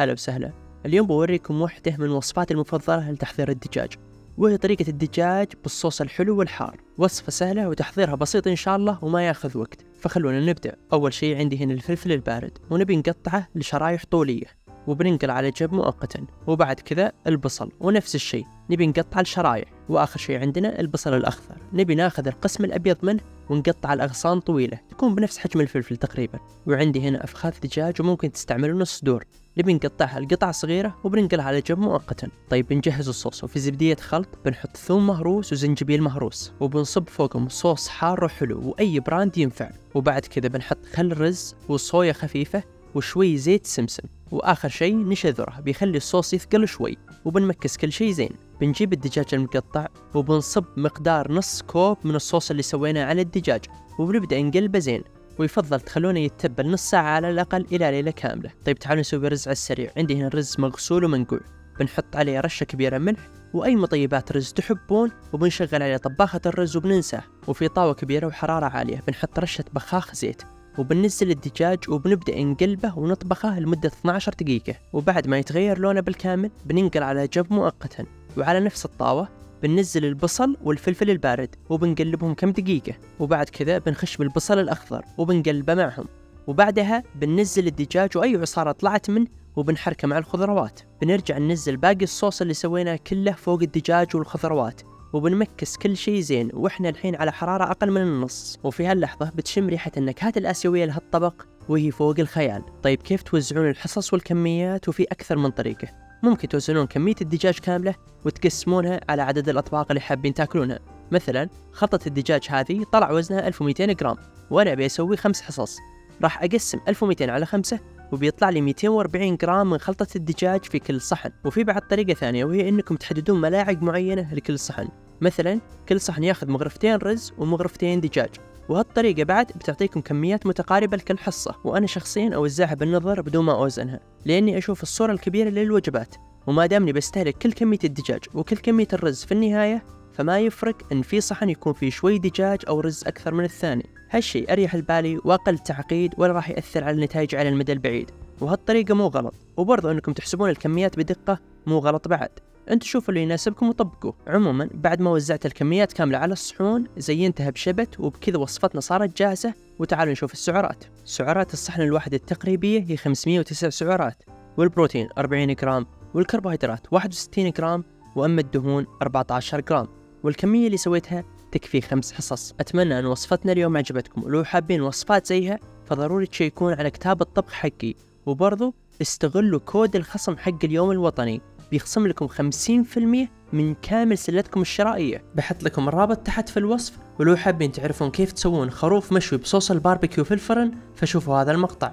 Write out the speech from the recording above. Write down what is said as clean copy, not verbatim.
هلا وسهلا. اليوم بوريكم واحدة من وصفاتي المفضلة لتحضير الدجاج، وهي طريقة الدجاج بالصوص الحلو والحار. وصفة سهلة وتحضيرها بسيط إن شاء الله وما ياخذ وقت، فخلونا نبدأ. أول شيء عندي هنا الفلفل البارد، ونبي نقطعه لشرايح طولية وبننقل على جنب مؤقتا. وبعد كذا البصل، ونفس الشيء نبي نقطع لشرايح. وآخر شيء عندنا البصل الأخضر، نبي ناخذ القسم الأبيض منه ونقطع الأغصان طويلة تكون بنفس حجم الفلفل تقريبا. وعندي هنا أفخاذ دجاج، وممكن تستعملون الصدور، نبي نقطعها لقطع صغيرة وبننقلها على جنب مؤقتا. طيب بنجهز الصوص، وفي زبدية خلط بنحط ثوم مهروس وزنجبيل مهروس، وبنصب فوقهم صوص حار وحلو وأي براند ينفع. وبعد كذا بنحط خل رز وصويا خفيفة وشوي زيت سمسم. وآخر شيء نشا ذرة بيخلي الصوص يثقل شوي، وبنمكس كل شيء زين. بنجيب الدجاج المقطع وبنصب مقدار نص كوب من الصوص اللي سويناه على الدجاج، وبنبدأ نقلبه زين. ويفضل تخلونه يتبل نص ساعة على الأقل إلى ليلة كاملة. طيب تعالوا نسوي رز على السريع. عندي هنا الرز مغسول ومنقوع، بنحط عليه رشة كبيرة ملح وأي مطيبات رز تحبون، وبنشغل عليه طباخة الرز وبننساه. وفي طاوة كبيرة وحرارة عالية بنحط رشة بخاخ زيت، وبننزل الدجاج وبنبدأ نقلبه ونطبخه لمدة 12 دقيقة. وبعد ما يتغير لونه بالكامل بننقل على جنب مؤقتا. وعلى نفس الطاوة بننزل البصل والفلفل البارد وبنقلبهم كم دقيقة. وبعد كذا بنخش بالبصل الأخضر وبنقلبه معهم. وبعدها بننزل الدجاج وأي عصارة طلعت منه وبنحركه مع الخضروات. بنرجع ننزل باقي الصوص اللي سويناه كله فوق الدجاج والخضروات، وبنمكس كل شيء زين. وإحنا الحين على حرارة أقل من النص، وفي هاللحظة بتشم ريحة النكهات الآسيوية لهالطبق وهي فوق الخيال. طيب كيف توزعون الحصص والكميات؟ وفي أكثر من طريقة. ممكن توزنون كمية الدجاج كاملة وتقسمونها على عدد الأطباق اللي حابين تاكلونها. مثلا خلطة الدجاج هذه طلع وزنها 1200 جرام، وأنا أبي أسوي 5 حصص، راح أقسم 1200 على 5 وبيطلع لي 240 جرام من خلطة الدجاج في كل صحن. وفي بعد طريقة ثانية، وهي إنكم تحددون ملاعق معينة لكل صحن. مثلا كل صحن ياخذ مغرفتين رز ومغرفتين دجاج، وهالطريقة بعد بتعطيكم كميات متقاربة لكل حصة. وأنا شخصيا أوزعها بالنظر بدون ما أوزنها، لأني أشوف الصورة الكبيرة للوجبات. وما دامني بستهلك كل كمية الدجاج وكل كمية الرز في النهاية، فما يفرق إن في صحن يكون فيه شوي دجاج أو رز أكثر من الثاني. هالشيء أريح البالي وأقل تعقيد، ولا راح يأثر على النتائج على المدى البعيد. وهالطريقة مو غلط، وبرضو أنكم تحسبون الكميات بدقة مو غلط بعد. انتوا شوفوا اللي يناسبكم وطبقوه. عموما بعد ما وزعت الكميات كاملة على الصحون زينتها بشبت، وبكذا وصفتنا صارت جاهزة. وتعالوا نشوف السعرات. سعرات الصحن الواحد التقريبية هي 509 سعرات، والبروتين 40 جرام، والكربوهيدرات 61 جرام، وأما الدهون 14 جرام. والكمية اللي سويتها تكفي 5 حصص. أتمنى أن وصفتنا اليوم عجبتكم، ولو حابين وصفات زيها فضروري تشيكون على كتاب الطبخ حقي. وبرضو استغلوا كود الخصم حق اليوم الوطني، بيخصم لكم 50% من كامل سلتكم الشرائية. بحط لكم الرابط تحت في الوصف. ولو حابين تعرفون كيف تسوون خروف مشوي بصوص الباربيكيو في الفرن فشوفوا هذا المقطع.